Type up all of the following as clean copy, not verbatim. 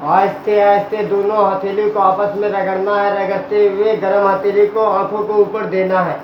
आहिस्ते आहिस्ते दोनों हथेली को आपस में रगड़ना है। रगड़ते हुए गर्म हथेली को आंखों को ऊपर देना है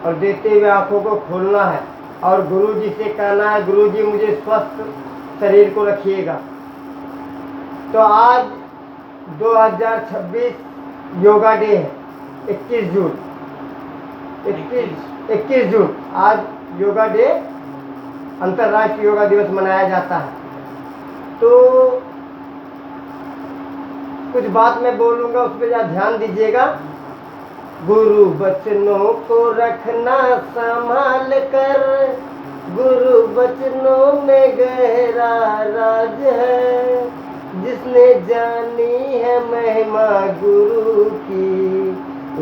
और देते हुए आंखों को खोलना है और गुरु जी से कहना है, गुरु जी मुझे स्वस्थ शरीर को रखिएगा। तो आज 2026 योगा डे है, 21 जून 21 जून आज योगा डे, अंतर्राष्ट्रीय योगा दिवस मनाया जाता है। तो कुछ बात मैं बोलूँगा, उस पर ज़रा ध्यान दीजिएगा। गुरु बचनों को रखना संभाल कर, गुरु बचनों में गहरा राज है। जिसने जानी है महिमा गुरु की,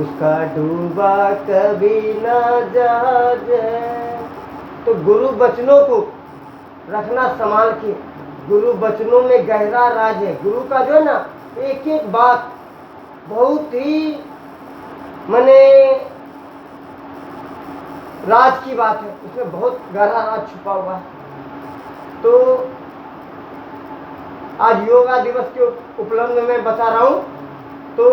उसका डूबा कभी ना जहाज है। तो गुरु बचनों को रखना संभाल के, गुरु बचनों में गहरा राज है। गुरु का जो है ना, एक एक बात बहुत ही माने राज की बात है, उसमें बहुत गहरा राज छुपा हुआ है। तो आज योगा दिवस के उपलक्ष्य में बता रहा हूँ। तो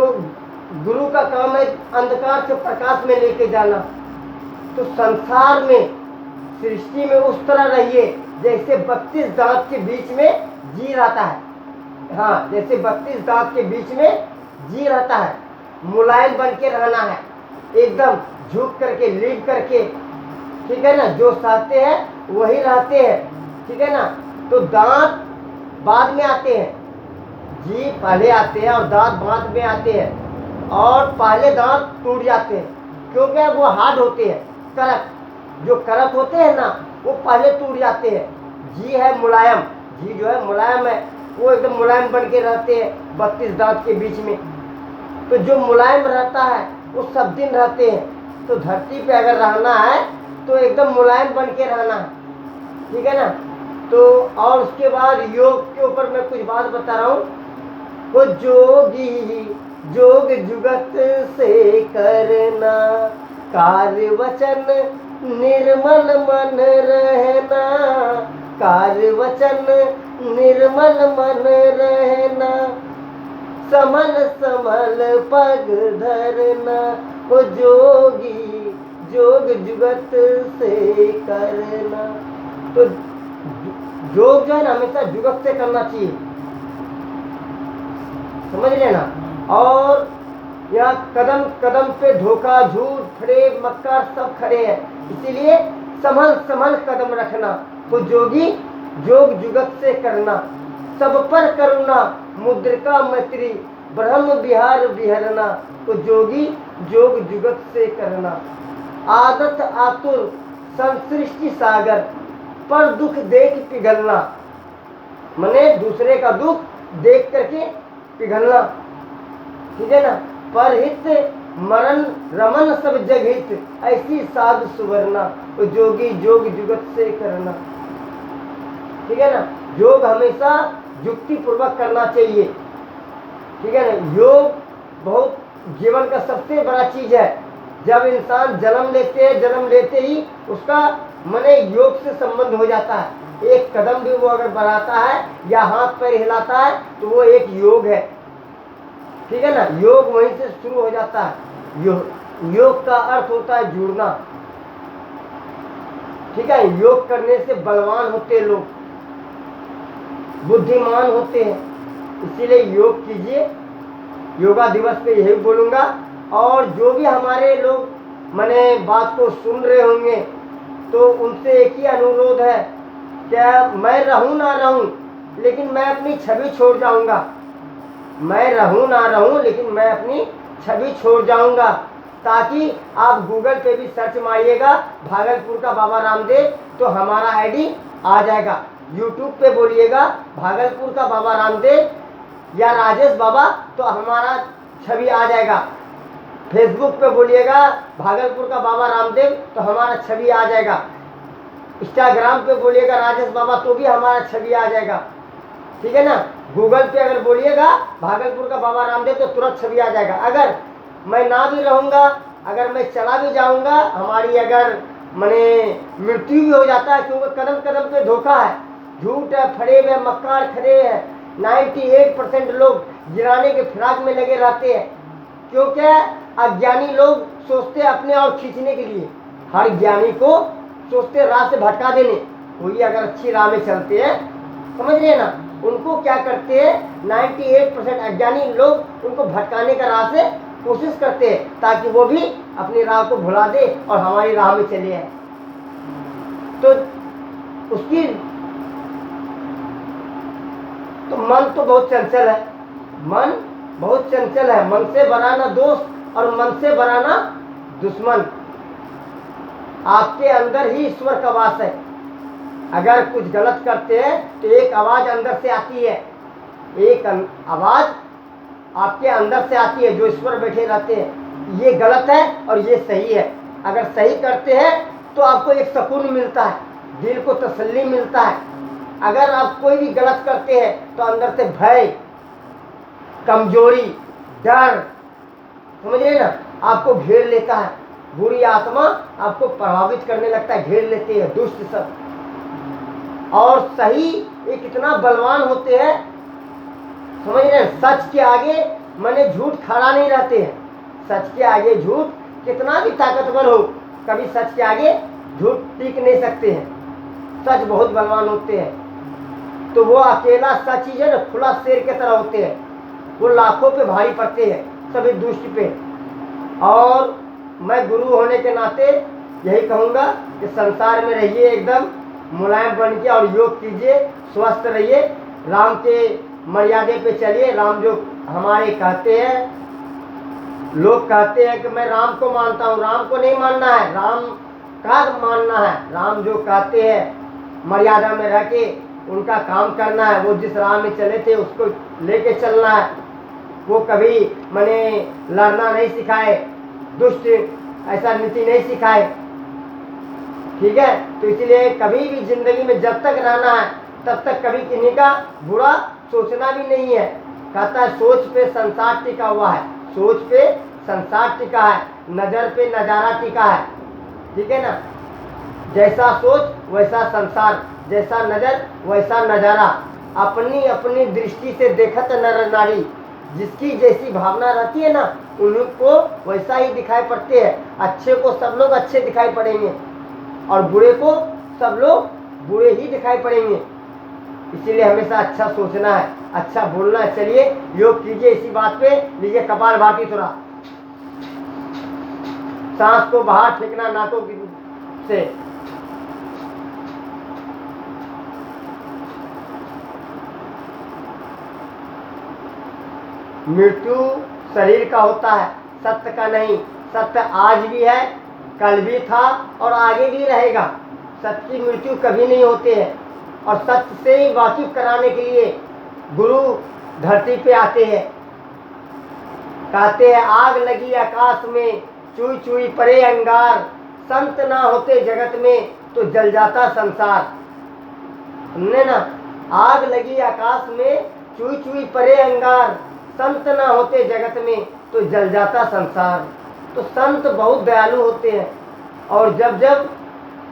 गुरु का काम है अंधकार से प्रकाश में लेके जाना। तो संसार में, सृष्टि में उस तरह रहिए जैसे 32 दांत के बीच में जी रहता है। हाँ, जैसे 32 दांत के बीच में जी रहता है। मुलायम बन के रहना है, एकदम झुक करके, लीड करके, ठीक है ना। जो चाहते हैं वही रहते हैं, ठीक है ना। तो दांत बाद में आते हैं, जी पहले आते हैं और दांत बाद में आते हैं। और पहले दांत टूट जाते हैं क्योंकि वो हार्ड होते हैं, करक। जो करक होते हैं ना, वो पहले टूट जाते हैं। जी है मुलायम, जी जो है मुलायम है, वो एकदम मुलायम बन के रहते हैं 32 दांत के बीच में। तो जो मुलायम रहता है वो सब दिन रहते हैं। तो धरती पे अगर रहना है तो एकदम मुलायम बन के रहना है, ठीक है ना। तो और उसके बाद योग के ऊपर मैं कुछ बात बता रहा हूँ। वो जोगी जोग जुगत से करना, कार्य वचन निर्मल मन रहना, कार्य वचन निर्मल मन रहना, समल समल पग धरना। वो जोगी जोग जुगत से करना। तो योग जो है ना, हमेशा जुगत से करना चाहिए, समझ लेना। और यहाँ कदम कदम पे धोखा, झूठ, फरेब, मक्कार सब खड़े हैं, इसीलिए संभल संभल कदम रखना। तो जोगी जोग जुगत से करना, सब पर करुणा, मुद्रिका मैत्री, ब्रह्म विहार विहरना। तो जोगी जोग जुगत से करना। आदत आतुर संसृष्टि सागर, पर दुख देख पिघलना। मने दूसरे का दुख देख करके पिघलना, ठीक है ना। पर हित मरण रमन सब जग हित, ऐसी साध सुवरना। तो जोगी जोग जुगत से करना, ठीक है ना। योग हमेशा युक्ति पूर्वक करना चाहिए, ठीक है ना। योग बहुत जीवन का सबसे बड़ा चीज है। जब इंसान जन्म लेते हैं, जन्म लेते ही उसका मने योग से संबंध हो जाता है। एक कदम भी वो अगर बढ़ाता है या हाथ पैर हिलाता है तो वो एक योग है, ठीक है ना। योग वहीं से शुरू हो जाता है। योग का अर्थ होता है जुड़ना, ठीक है। योग करने से बलवान होते लोग, बुद्धिमान होते हैं, इसीलिए योग कीजिए। योगा दिवस पे यही बोलूँगा। और जो भी हमारे लोग मने बात को सुन रहे होंगे तो उनसे एक ही अनुरोध है, क्या मैं रहूं ना रहूं लेकिन मैं अपनी छवि छोड़ जाऊंगा। मैं रहूं ना रहूं लेकिन मैं अपनी छवि छोड़ जाऊंगा। ताकि आप गूगल पे भी सर्च मारिएगा भागलपुर का बाबा रामदेव, तो हमारा आईडी आ जाएगा। यूट्यूब पे बोलिएगा भागलपुर का बाबा रामदेव या राजेश बाबा, तो हमारा छवि आ जाएगा। फेसबुक पे बोलिएगा भागलपुर का बाबा रामदेव, तो हमारा छवि आ जाएगा। इंस्टाग्राम पे बोलिएगा राजेश बाबा, तो भी हमारा छवि आ जाएगा, ठीक है ना। गूगल पे अगर बोलिएगा भागलपुर का बाबा रामदेव तो तुरंत छवि आ जाएगा। अगर मैं ना भी रहूँगा, अगर मैं चला भी जाऊँगा, हमारी अगर मने मृत्यु भी हो जाता है, क्योंकि कदम कदम पे धोखा है। झूठ है, फरेब है, मक्कार खरे है। 98% लोग गिराने के फिराक में लगे रहते हैं। क्यों? क्या अज्ञानी लोग सोचते हैं अपने और खींचने के लिए, हर ज्ञानी को सोचते राह से भटका देने। कोई अगर अच्छी राह में चलते हैं, समझ रहे ना, उनको क्या करते हैं 98% अज्ञानी लोग उनको भटकाने का राह से कोशिश करते हैं, ताकि वो भी अपनी राह को भुला दे और हमारी राह में चले आए। तो उसकी तो मन तो बहुत चंचल है, मन बहुत चंचल है। मन से बराना दोस्त और मन से बराना दुश्मन। आपके अंदर ही ईश्वर का वास है। अगर कुछ गलत करते हैं तो एक आवाज अंदर से आती है, एक आवाज आपके अंदर से आती है, जो ईश्वर बैठे रहते हैं, ये गलत है और ये सही है। अगर सही करते हैं तो आपको एक सुकून मिलता है, दिल को तसल्ली मिलता है। अगर आप कोई भी गलत करते हैं तो अंदर से भय, कमजोरी, डर, समझ रहे ना, आपको घेर लेता है। बुरी आत्मा आपको प्रभावित करने लगता है, घेर लेते हैं दुष्ट सब। और सही ये कितना बलवान होते हैं, समझ रहे हैं। सच के आगे माने झूठ खड़ा नहीं रहते हैं। सच के आगे झूठ कितना भी ताकतवर हो, कभी सच के आगे झूठ टिक नहीं सकते हैं। सच बहुत बलवान होते हैं। तो वो अकेला सच ही है ना, खुला शेर के तरह होते हैं। वो लाखों पे भारी पड़ते हैं, सभी दुष्ट पे। और मैं गुरु होने के नाते यही कहूँगा कि संसार में रहिए एकदम मुलायम बन के और योग कीजिए, स्वस्थ रहिए, राम के मर्यादे पे चलिए। राम जो हमारे कहते हैं, लोग कहते हैं कि मैं राम को मानता हूँ, राम को नहीं मानना है, राम का मानना है। राम जो कहते हैं मर्यादा में रह के उनका काम करना है। वो जिस राह में चले थे उसको लेके चलना है। वो कभी मैंने लड़ना नहीं सिखाए, दुष्ट ऐसा नीति नहीं सिखाए, ठीक है। तो इसलिए कभी भी जिंदगी में जब तक रहना है तब तक कभी किसी का बुरा सोचना भी नहीं है। कहता है सोच पे संसार टिका हुआ है, सोच पे संसार टिका है, नजर पे नजारा टिका है, ठीक है ना। जैसा सोच वैसा संसार, जैसा नजर वैसा नजारा। अपनी अपनी दृष्टि से देखत नर नारी, जिसकी जैसी भावना रहती है ना, उनको वैसा ही दिखाई पड़ते हैं। अच्छे को सब लोग अच्छे दिखाई पड़ेंगे और बुरे को सब लोग बुरे ही दिखाई पड़ेंगे। इसीलिए हमेशा अच्छा सोचना है, अच्छा बोलना है। चलिए योग कीजिए इसी बात पे। लीजिए कपालभाति, थोड़ा सांस को बाहर फेंकना नाकों से। मृत्यु शरीर का होता है, सत्य का नहीं। सत्य आज भी है, कल भी था और आगे भी रहेगा। सत्य की मृत्यु कभी नहीं होती है। और सत्य से ही वाकिफ कराने के लिए गुरु धरती पे आते हैं। कहते हैं आग लगी आकाश में, चुई चुई परे अंगार, संत ना होते जगत में तो जल जाता संसार। हमने ना, आग लगी आकाश में, चुई चुई परे अंगार, संत ना होते जगत में तो जल जाता संसार। तो संत बहुत दयालु होते हैं। और जब जब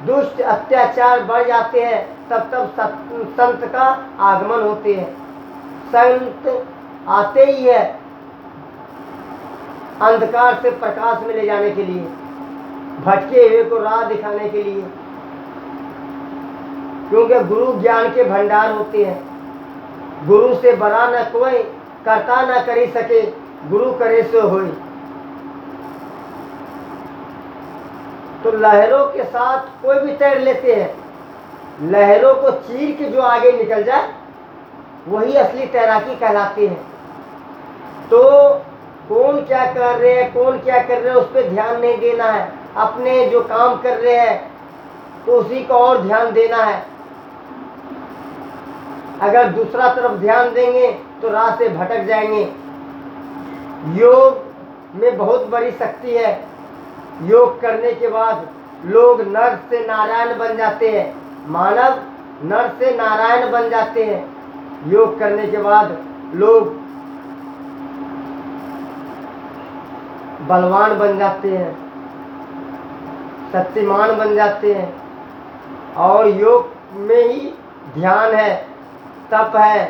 दुष्ट अत्याचार बढ़ जाते हैं तब तब संत का आगमन होते हैं। संत आते ही है अंधकार से प्रकाश में ले जाने के लिए, भटके हुए को राह दिखाने के लिए। क्योंकि गुरु ज्ञान के भंडार होते हैं। गुरु से बड़ा न कोई, करता न करी सके, गुरु करे सो होई। तो लहरों के साथ कोई भी तैर लेते हैं। लहरों को चीर के जो आगे निकल जाए वही असली तैराकी कहलाती है। तो कौन क्या कर रहे हैं, कौन क्या कर रहे हैं, उस पर ध्यान नहीं देना है। अपने जो काम कर रहे हैं तो उसी को और ध्यान देना है। अगर दूसरा तरफ ध्यान देंगे तो राह से भटक जाएंगे। योग में बहुत बड़ी शक्ति है। योग करने के बाद लोग नर से नारायण बन जाते हैं, मानव नर से नारायण बन जाते हैं। योग करने के बाद लोग बलवान बन जाते हैं, शक्तिमान बन जाते हैं। और योग में ही ध्यान है, तप है,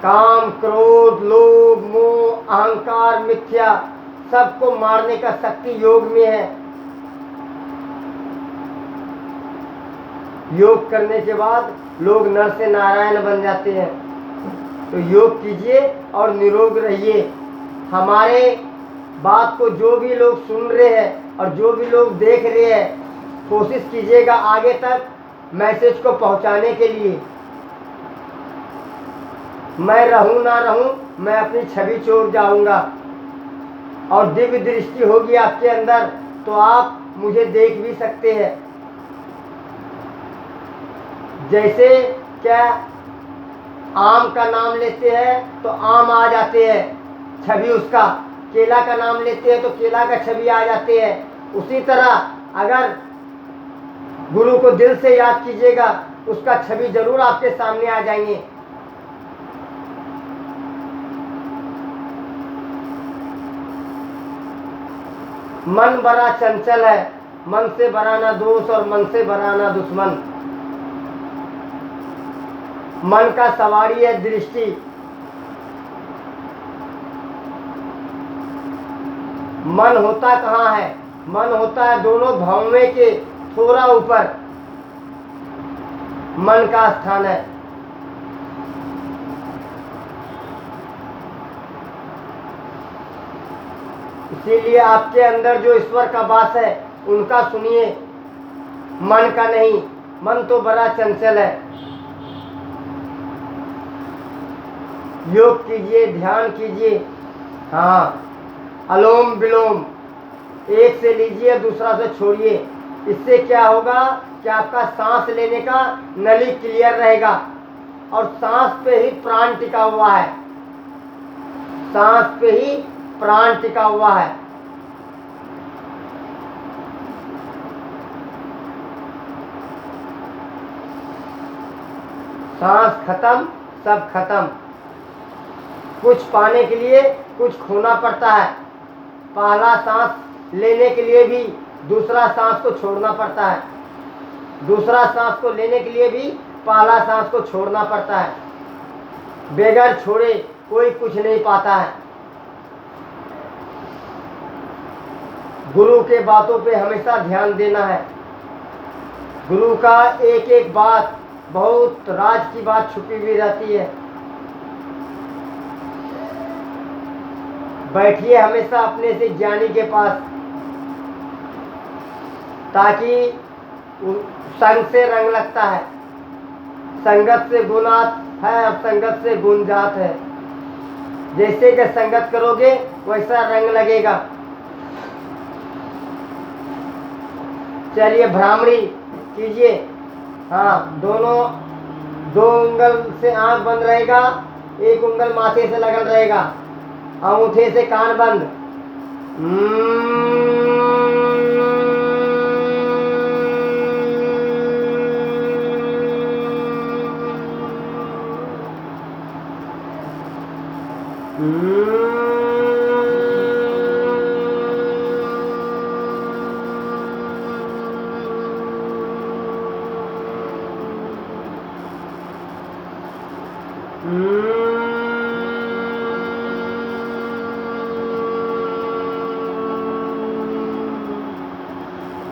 काम, क्रोध, लोभ, मोह, अहंकार, मिथ्या सबको मारने का शक्ति योग में है। योग करने के बाद लोग नर से नारायण बन जाते हैं। तो योग कीजिए और निरोग रहिए। हमारे बात को जो भी लोग सुन रहे हैं और जो भी लोग देख रहे हैं, कोशिश कीजिएगा आगे तक मैसेज को पहुंचाने के लिए। मैं रहूं ना रहूं, मैं अपनी छवि छोड़ जाऊंगा और दिव्य दृष्टि होगी आपके अंदर, तो आप मुझे देख भी सकते हैं। जैसे क्या आम का नाम लेते हैं तो आम आ जाते हैं, छवि उसका। केला का नाम लेते हैं तो केला का छवि आ जाते हैं। उसी तरह अगर गुरु को दिल से याद कीजिएगा, उसका छवि जरूर आपके सामने आ जाएंगे। मन बड़ा चंचल है, मन से बड़ा ना दोस्त और मन से बड़ा ना दुश्मन। मन का सवारी है दृष्टि। मन होता कहाँ है? मन होता है दोनों भौवे के थोड़ा ऊपर, मन का स्थान है। इसीलिए आपके अंदर जो ईश्वर का वास है उनका सुनिए, मन का नहीं। मन तो बड़ा चंचल है। योग कीजिए, ध्यान कीजिए। हाँ, अलोम विलोम एक से लीजिए, दूसरा से छोड़िए। इससे क्या होगा कि आपका सांस लेने का नली क्लियर रहेगा और सांस पे ही प्राण टिका हुआ है। सांस पे ही प्राण टिका हुआ है। सांस खत्म, सब खत्म। कुछ पाने के लिए कुछ खोना पड़ता है। पहला सांस लेने के लिए भी दूसरा सांस को छोड़ना पड़ता है। दूसरा सांस को लेने के लिए भी पहला सांस को छोड़ना पड़ता है। बगैर छोड़े कोई कुछ नहीं पाता है। गुरु के बातों पे हमेशा ध्यान देना है। गुरु का एक एक बात, बहुत राज की बात छुपी हुई रहती है। बैठिए हमेशा अपने से ज्ञानी के पास, ताकि संग से रंग लगता है। संगत से गुणात है और संगत से गुण जात है। जैसे कि संगत करोगे वैसा रंग लगेगा। चलिए भ्रामरी कीजिए। हाँ, दोनों दो उंगल से आंख बंद रहेगा, एक उंगल माथे से लगल रहेगा, अंगूठे से कान बंद।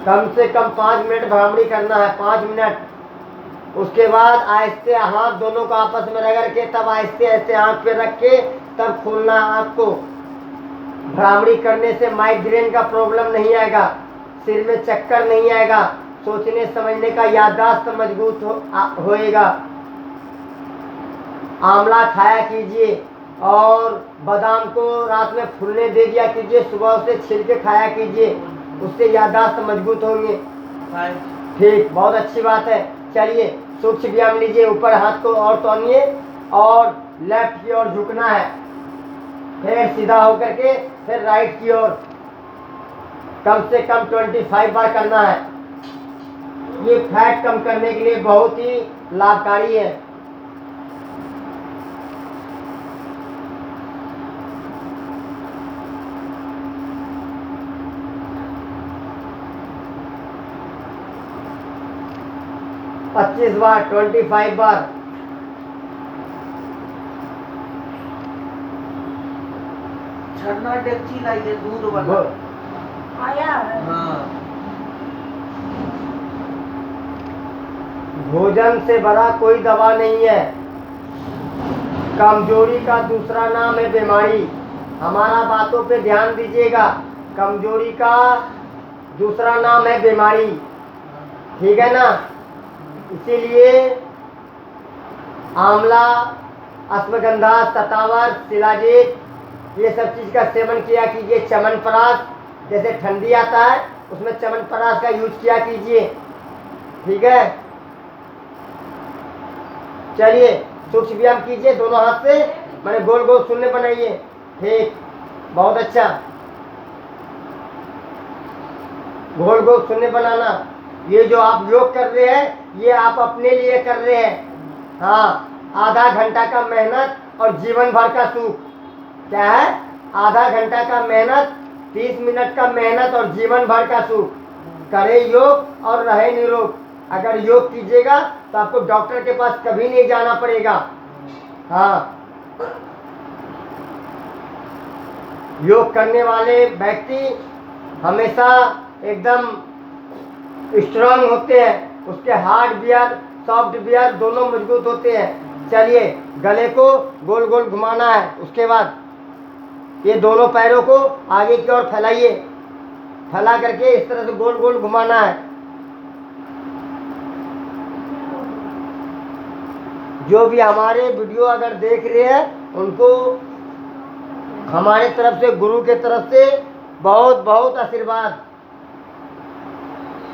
कम से कम 5 मिनट भ्रामरी करना है, 5 मिनट। उसके बाद आहिस्ते हाथ दोनों को आपस में रगड़ के तब आहिस्ते आहिस्ते आंख पे रख के तब खोलना है आंख को। भ्रामरी करने से माइग्रेन का प्रॉब्लम नहीं आएगा, सिर में चक्कर नहीं आएगा, सोचने समझने का याददाश्त मजबूत होएगा। आंवला खाया कीजिए और बादाम को रात में फूलने दे दिया कीजिए, सुबह उसे छिल के खाया कीजिए, उससे याददाश्त मजबूत होंगे। ठीक, बहुत अच्छी बात है। चलिए सूक्ष्म व्यायाम लीजिए। ऊपर हाथ को और तोड़िए और लेफ्ट की ओर झुकना है, फिर सीधा होकर के फिर राइट की ओर कम से कम 25 बार करना है। ये फैट कम करने के लिए बहुत ही लाभकारी है। 25 बार, 25 बार। छन्ना डेगची लाई दे दूध वाला। आया हाँ भोजन से बड़ा कोई दवा नहीं है। कमजोरी का दूसरा नाम है बीमारी। हमारा बातों पे ध्यान दीजिएगा। कमजोरी का दूसरा नाम है बीमारी, ठीक है ना। इसीलिए आंवला, अश्वगंधा, शतावर, शिलाजीत, ये सब चीज का सेवन किया कीजिए। च्यवनप्राश, जैसे ठंडी आता है उसमें च्यवनप्राश का यूज किया कीजिए, ठीक है। चलिए सूक्ष्म व्यायाम कीजिए दोनों हाथ से, मैंने गोल गोल शून्य बनाइए, ठीक, बहुत अच्छा। गोल गोल शून्य बनाना। ये जो आप योग कर रहे हैं ये आप अपने लिए कर रहे हैं। हाँ, आधा घंटा का मेहनत और जीवन भर का सुख। क्या है? आधा घंटा का मेहनत, 30 मिनट का मेहनत और जीवन भर का सुख। करे योग और रहे निरोग। अगर योग कीजिएगा तो आपको डॉक्टर के पास कभी नहीं जाना पड़ेगा। हाँ, योग करने वाले व्यक्ति हमेशा एकदम स्ट्रांग होते हैं। उसके हार्ड बियर, सॉफ्ट बियर दोनों मजबूत होते हैं। चलिए गले को गोल गोल घुमाना है। उसके बाद ये दोनों पैरों को आगे की ओर फैलाइए। फैला करके इस तरह से गोल गोल घुमाना है। जो भी हमारे वीडियो अगर देख रहे हैं उनको हमारे तरफ से, गुरु के तरफ से बहुत बहुत आशीर्वाद।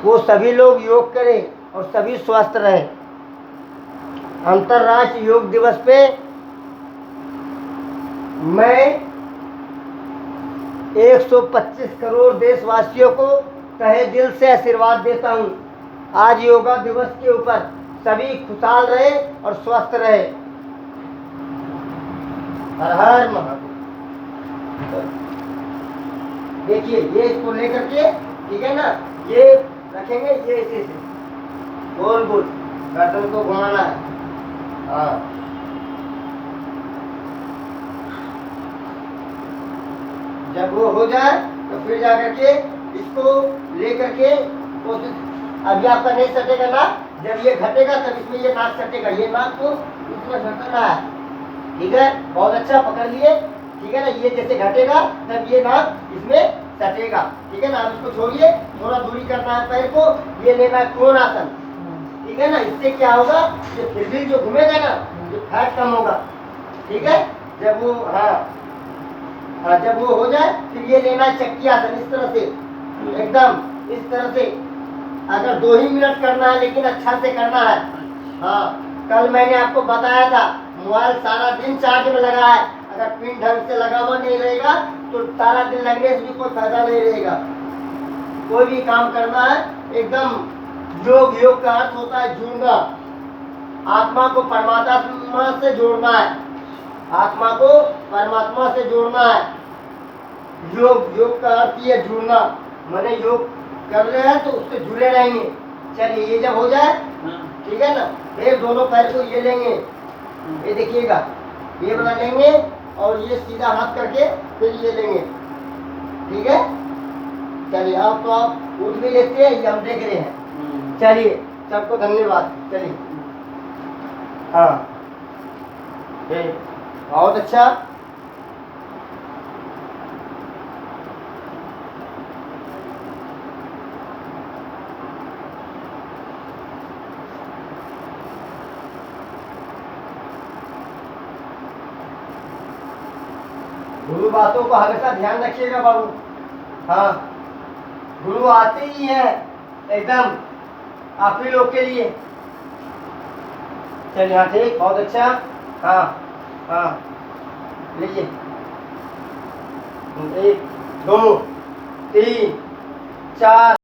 वो सभी लोग योग करें और सभी स्वस्थ रहें। अंतर्राष्ट्रीय योग दिवस पे मैं 125 करोड़ देशवासियों को तहे दिल से आशीर्वाद देता हूँ। आज योगा दिवस के ऊपर सभी खुशहाल रहे और स्वस्थ रहे। हर हर महादेव। देखिए ये इसको लेकर के, ठीक है ना, ये रखेंगे, ये ऐसे गोल गोल गर्दन को घुमाना है। हाँ, जब वो हो जाए तो फिर जाकर के इसको लेकर के कोशिश। अभी आपका नहीं सटेगा नाक, जब ये घटेगा तब इसमें ये नाक सटेगा। ये नाक को इसमें सटना है, ठीक है, बहुत अच्छा पकड़ लिए, ठीक है ना। ये जैसे घटेगा तब ये नाक इसमें सटेगा, ठीक है ना। अब इसको छोड़िए, थोड़ा दूरी करना है पैर को। ये लेना है कोणासन, ठीक है ना। इससे क्या होगा, ये फिर भी जो घूमेगा ना, ये फैट कम होगा, ठीक है। जब वो हाँ, जब वो हो जाए फिर ये लेना है चक्की आसन। इस तरह से, एकदम इस तरह से। अगर 2 ही मिनट करना है, लेकिन अच्छा से करना है। हाँ, कल मैंने आपको बताया था मोबाइल सारा दिन चार्ज में लगा है। अगर पिन ढंग से लगा हुआ नहीं रहेगा तो सारा दिन लगने से भी कोई फायदा नहीं रहेगा। कोई भी काम करना है एकदम योग। योग का अर्थ होता है जुड़ना। आत्मा को परमात्मा से जोड़ना है। आत्मा को परमात्मा से जोड़ना है। योग का अर्थ ये जुड़ना। मैंने योग कर रहे हैं तो उससे जुड़े रहेंगे। चलिए ये जब हो जाए, ठीक है ना, फिर दोनों पैर को ये लेंगे, ये देखिएगा, ये बना लेंगे और ये सीधा हाथ करके फिर ये लेंगे, ठीक है। चलिए अब तो आप उठ भी लेते हैं, ये हम देख रहे हैं। चलिए सबको धन्यवाद। चलिए हाँ, बहुत अच्छा। गुरु बातों को हमेशा ध्यान रखिएगा बाबू। हाँ, गुरु आते ही हैं एकदम आप ही लोग के लिए। चलिए हाँ, ठीक, बहुत अच्छा। हाँ हाँ, लीजिए, 1 2 3 4।